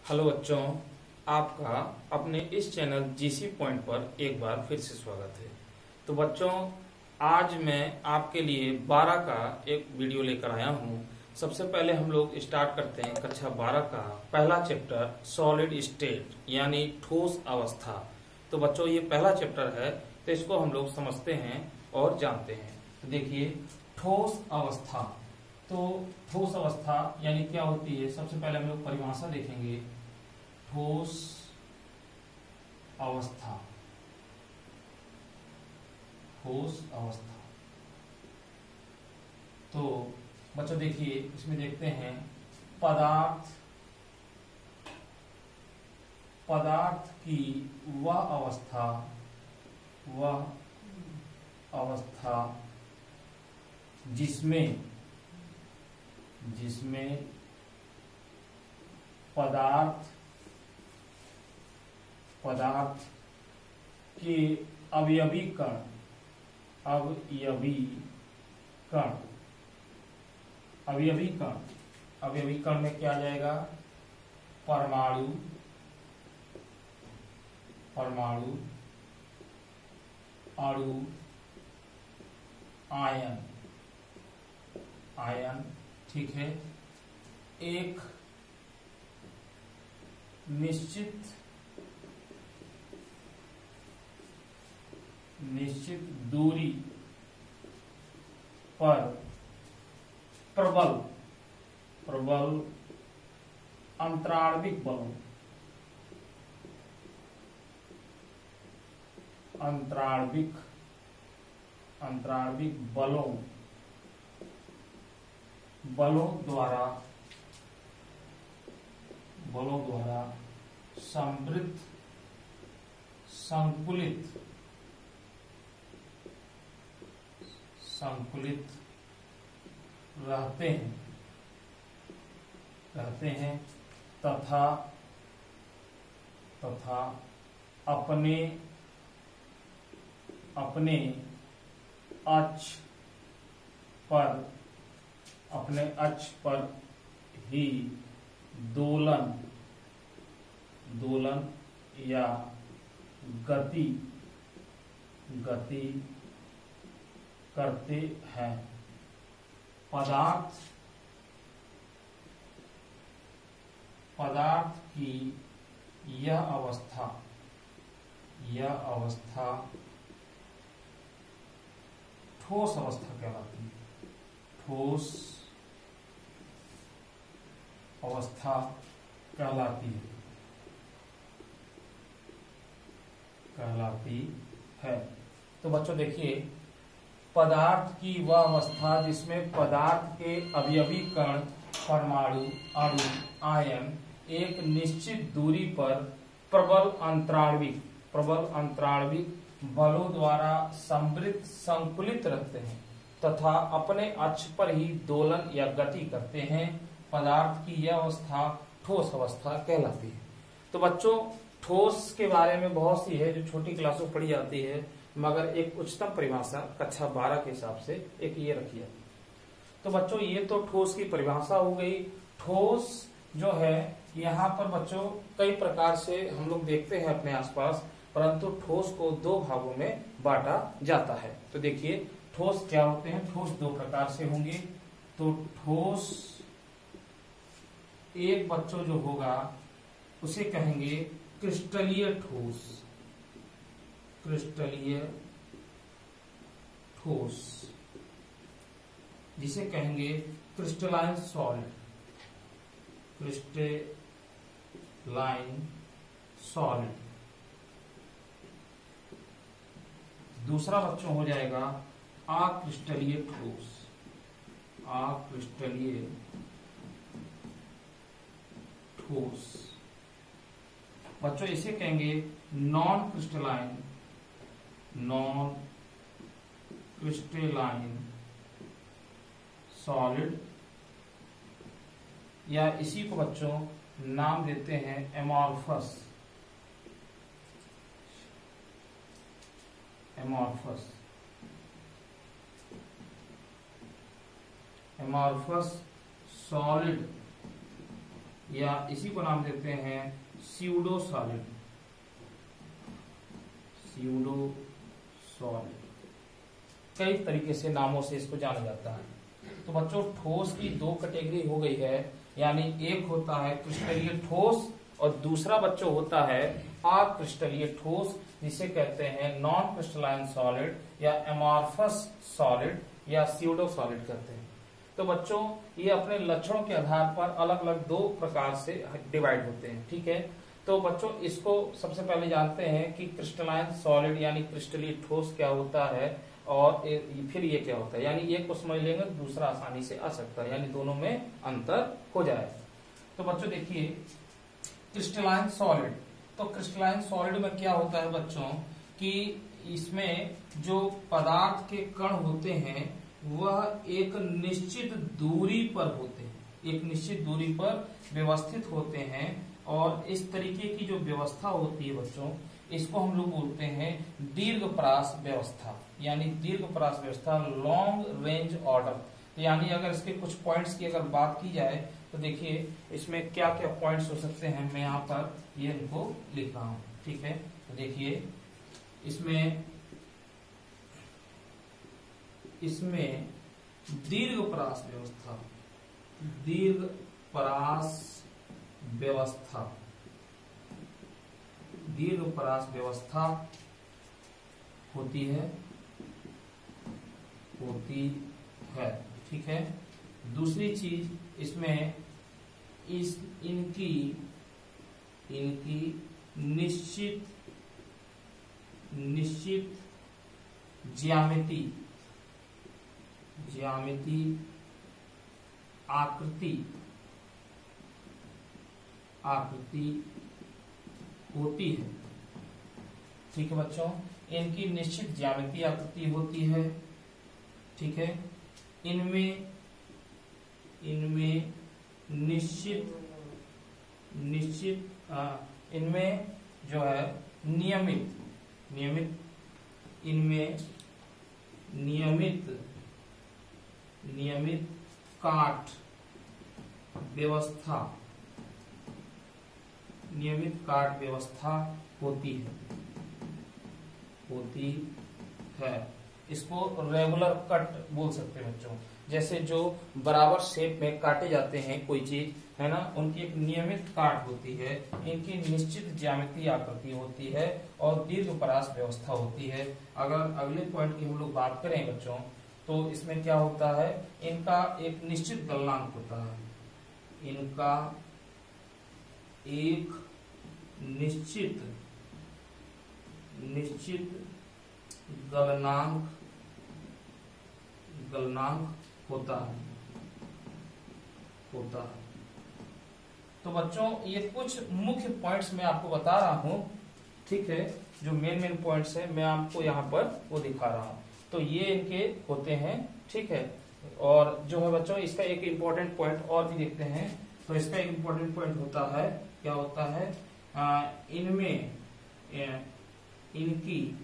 Hello बच्चों, आपका अपने इस चैनल जीसी पॉइंट पर एक बार फिर से स्वागत है। तो बच्चों, आज मैं आपके लिए 12 का एक वीडियो लेकर आया हूँ। सबसे पहले हम लोग स्टार्ट करते हैं कक्षा 12 का पहला चैप्टर सॉलिड स्टेट यानी ठोस अवस्था। तो बच्चों, ये पहला चैप्टर है, तो इसको हम लोग समझते हैं और जानते हैं। तो देखिए, ठोस अवस्था। तो ठोस अवस्था यानी क्या होती है, सबसे पहले हम लोग परिभाषा देखेंगे। ठोस अवस्था, ठोस अवस्था। तो बच्चों देखिए, इसमें देखते हैं पदार्थ, पदार्थ की वह अवस्था, वह अवस्था जिसमें पदार्थ के अवयवी कण, अवयवी कण में क्या आ जाएगा? परमाणु, अणु, आयन, ठीक है। एक निश्चित दूरी पर प्रबल अंतराण्विक बलों, अंतराण्विक बलों द्वारा समृद्ध संकुलित रहते हैं तथा अपने अक्ष पर ही दोलन या गति करते हैं। पदार्थ की यह अवस्था ठोस अवस्था कहलाती है। ठोस अवस्था कहलाती है। तो बच्चों देखिए, पदार्थ की वह अवस्था जिसमें पदार्थ के अवयवी कण, परमाणु, अणु, आयन एक निश्चित दूरी पर प्रबल अंतराण्विक बलों द्वारा समृद्ध संकुलित रहते हैं तथा अपने अक्ष पर ही दोलन या गति करते हैं। पदार्थ की यह अवस्था ठोस अवस्था कहलाती है। तो बच्चों, ठोस के बारे में बहुत सी है जो छोटी क्लासों में पढ़ी जाती है, मगर एक उच्चतम परिभाषा कक्षा 12 के हिसाब से एक ये रखी जाती है। तो बच्चों, ये तो ठोस की परिभाषा हो गई। ठोस जो है, यहाँ पर बच्चों कई प्रकार से हम लोग देखते हैं अपने आसपास, परंतु ठोस को दो भागों में बांटा जाता है। तो देखिए, ठोस क्या होते हैं? ठोस दो प्रकार से होंगे। तो ठोस एक बच्चों जो होगा उसे कहेंगे क्रिस्टलीय ठोस, जिसे कहेंगे क्रिस्टलाइन सॉलिड। दूसरा बच्चों हो जाएगा अक्रिस्टलीय ठोस। बच्चों इसे कहेंगे नॉन क्रिस्टलाइन सॉलिड, या इसी को बच्चों नाम देते हैं एमॉर्फस। एमॉर्फस सॉलिड या इसी को नाम देते हैं स्यूडो सॉलिड। स्यूडो सॉलिड कई तरीके से नामों से इसको जाना जाता है। तो बच्चों ठोस की दो कैटेगरी हो गई है, यानी एक होता है क्रिस्टलीय ठोस और दूसरा बच्चों होता है अक्रिस्टलीय ठोस, जिसे कहते हैं नॉन क्रिस्टलाइन सॉलिड या एमॉर्फस सॉलिड या स्यूडो सॉलिड कहते हैं। तो बच्चों ये अपने लक्षणों के आधार पर अलग अलग दो प्रकार से डिवाइड होते हैं, ठीक है। तो बच्चों इसको सबसे पहले जानते हैं कि क्रिस्टलाइन सॉलिड यानी क्रिस्टलीय ठोस क्या होता है और फिर ये क्या होता है, यानी एक को समझ लेंगे दूसरा आसानी से आ सकता है, यानी दोनों में अंतर हो जाए। तो बच्चों देखिए क्रिस्टलाइन सॉलिड, तो क्रिस्टलाइन सॉलिड में क्या होता है बच्चों कि इसमें जो पदार्थ के कण होते हैं वह एक निश्चित दूरी पर होते हैं, एक निश्चित दूरी पर व्यवस्थित होते हैं और इस तरीके की जो व्यवस्था होती है बच्चों इसको हम लोग बोलते हैं दीर्घपरास व्यवस्था, यानी दीर्घपरास व्यवस्था लॉन्ग रेंज ऑर्डर। यानी अगर इसके कुछ पॉइंट्स की अगर बात की जाए तो देखिए इसमें क्या क्या पॉइंट्स हो सकते हैं, मैं यहाँ पर ये इनको लिख रहा हूँ, ठीक है। तो देखिए इसमें दीर्घपरास व्यवस्था, दीर्घपरास व्यवस्था होती है, ठीक है। दूसरी चीज इसमें इनकी निश्चित ज्यामिति आकृति होती है, ठीक है बच्चों। इनकी निश्चित ज्यामिति आकृति होती है, ठीक है। इनमें इनमें जो है नियमित काट व्यवस्था होती है। इसको रेगुलर कट बोल सकते हैं बच्चों, जैसे जो बराबर शेप में काटे जाते हैं कोई चीज है ना, उनकी एक नियमित काट होती है, इनकी निश्चित ज्यामितीय आकृति होती है और दीर्घपरास व्यवस्था होती है। अगर अगले पॉइंट की हम लोग बात करें बच्चों तो इसमें क्या होता है, इनका एक निश्चित गलनांक होता है, इनका एक निश्चित गलनांक होता है। तो बच्चों ये कुछ मुख्य पॉइंट्स मैं आपको बता रहा हूं, ठीक है। जो मेन पॉइंट्स है मैं आपको यहाँ पर वो दिखा रहा हूं। तो ये इनके होते हैं, ठीक है। और जो है बच्चों इसका एक इम्पोर्टेंट पॉइंट और भी देखते हैं। तो इसका एक इम्पोर्टेंट पॉइंट होता है, क्या होता है, इनमें इनकी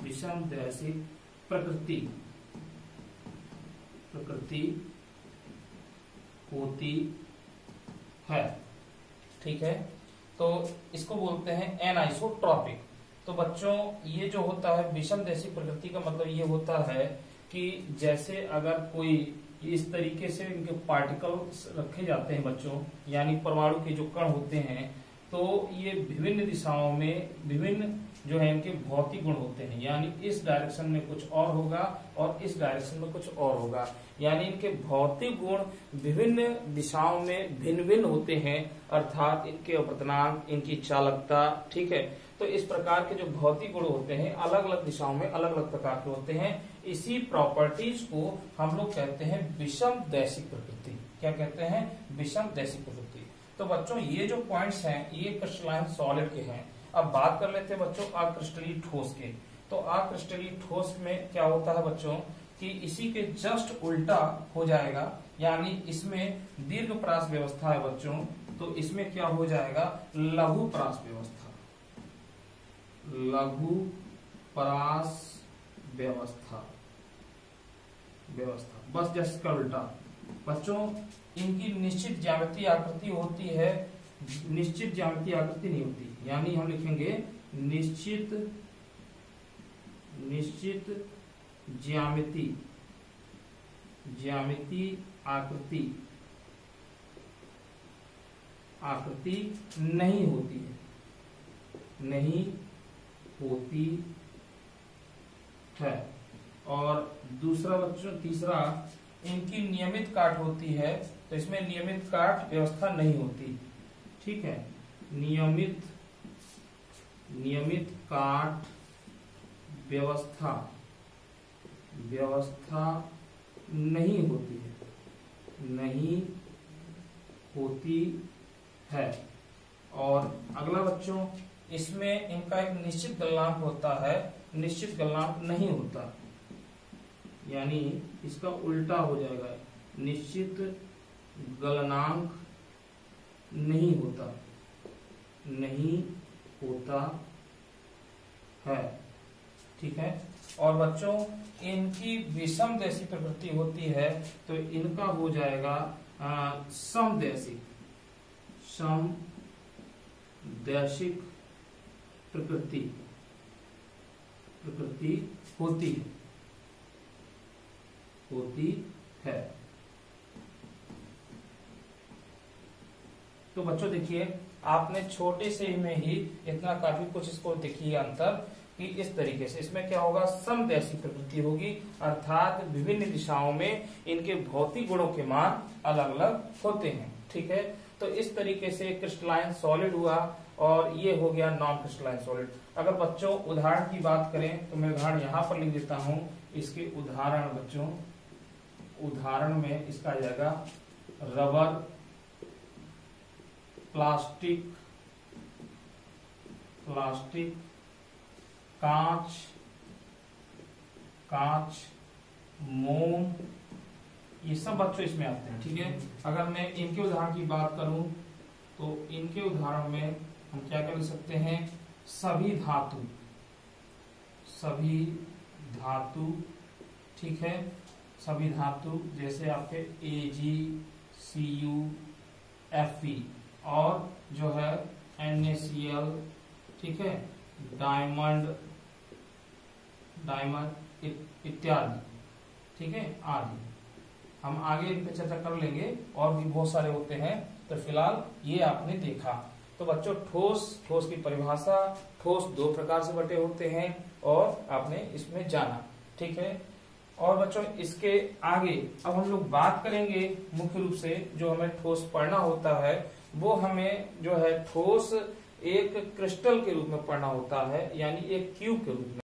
विषमदैशिक प्रकृति होती है, ठीक है। तो इसको बोलते हैं एनाइसोट्रॉपिक। तो बच्चों ये जो होता है विषमदैशिक प्रकृति का मतलब ये होता है कि जैसे अगर कोई इस तरीके से इनके पार्टिकल्स रखे जाते हैं बच्चों, यानी परमाणु के जो कण होते हैं, तो ये विभिन्न दिशाओं में विभिन्न जो है इनके भौतिक गुण होते हैं, यानी इस डायरेक्शन में कुछ और होगा और इस डायरेक्शन में कुछ और होगा, यानी इनके भौतिक गुण विभिन्न दिशाओं में भिन्न भिन्न होते हैं, अर्थात इनके अपवर्तनांक, इनकी चालकता, ठीक है। तो इस प्रकार के जो भौतिक गुण होते हैं अलग अलग दिशाओं में अलग अलग प्रकार के होते हैं। इसी प्रॉपर्टीज को हम लोग कहते हैं विषमदैशिक प्रकृति। क्या कहते हैं? विषमदैशिक प्रकृति। तो बच्चों ये जो पॉइंट्स हैं ये क्रिस्टलाइन सॉलिड के हैं। अब बात कर लेते हैं बच्चों अक्रिस्टलीय ठोस के। तो अक्रिस्टलीय ठोस में क्या होता है बच्चों कि इसी के जस्ट उल्टा हो जाएगा, यानी इसमें दीर्घपरास व्यवस्था है बच्चों, तो इसमें क्या हो जाएगा? लघु परास व्यवस्था। लघु परास व्यवस्था बस जैसे का उल्टा। बच्चों इनकी निश्चित ज्यामितीय आकृति होती है, निश्चित ज्यामितीय आकृति नहीं होती, यानी हम लिखेंगे निश्चित ज्यामिति आकृति नहीं होती है। और दूसरा बच्चों तीसरा, इनकी नियमित काट होती है, तो इसमें नियमित काट व्यवस्था नहीं होती। ठीक है, नियमित काट व्यवस्था नहीं होती है। और अगला बच्चों, इसमें इनका एक निश्चित गलनांक होता है, निश्चित गलनांक नहीं होता, यानी इसका उल्टा हो जाएगा, निश्चित गलनांक नहीं होता है। ठीक है। और बच्चों इनकी विषमदैशिक प्रकृति होती है, तो इनका हो जाएगा समदैशिक प्रकृति होती है। तो बच्चों देखिए, आपने छोटे से में ही इतना काफी कुछ इसको देखिए अंतर, कि इस तरीके से इसमें क्या होगा, समदैशिक प्रकृति होगी, अर्थात विभिन्न दिशाओं में इनके भौतिक गुणों के मान अलग अलग होते हैं। ठीक है, तो इस तरीके से क्रिस्टलाइन सॉलिड हुआ, और ये हो गया नॉन क्रिस्टलाइन सॉलिड। अगर बच्चों उदाहरण की बात करें, तो मैं उदाहरण यहाँ पर लिख देता हूँ। इसके उदाहरण बच्चों, उदाहरण में इसका आ जाएगा रबर, प्लास्टिक, कांच, मोम, ये सब बच्चों इसमें आते हैं। ठीक है, अगर मैं इनके उदाहरण की बात करूं, तो इनके उदाहरण में हम क्या कर सकते हैं, सभी धातु। ठीक है, सभी धातु जैसे आपके AgCu, Fe, और जो है NaCl, ठीक है, डायमंड इत्यादि। ठीक है, आदि हम आगे इन पे चर्चा कर लेंगे, और भी बहुत सारे होते हैं। तो फिलहाल ये आपने देखा। तो बच्चों ठोस की परिभाषा, ठोस दो प्रकार से बटे होते हैं, और आपने इसमें जाना। ठीक है, और बच्चों इसके आगे अब हम लोग बात करेंगे, मुख्य रूप से जो हमें ठोस पढ़ना होता है, वो हमें जो है ठोस एक क्रिस्टल के रूप में पढ़ना होता है, यानी एक क्यूब के रूप में।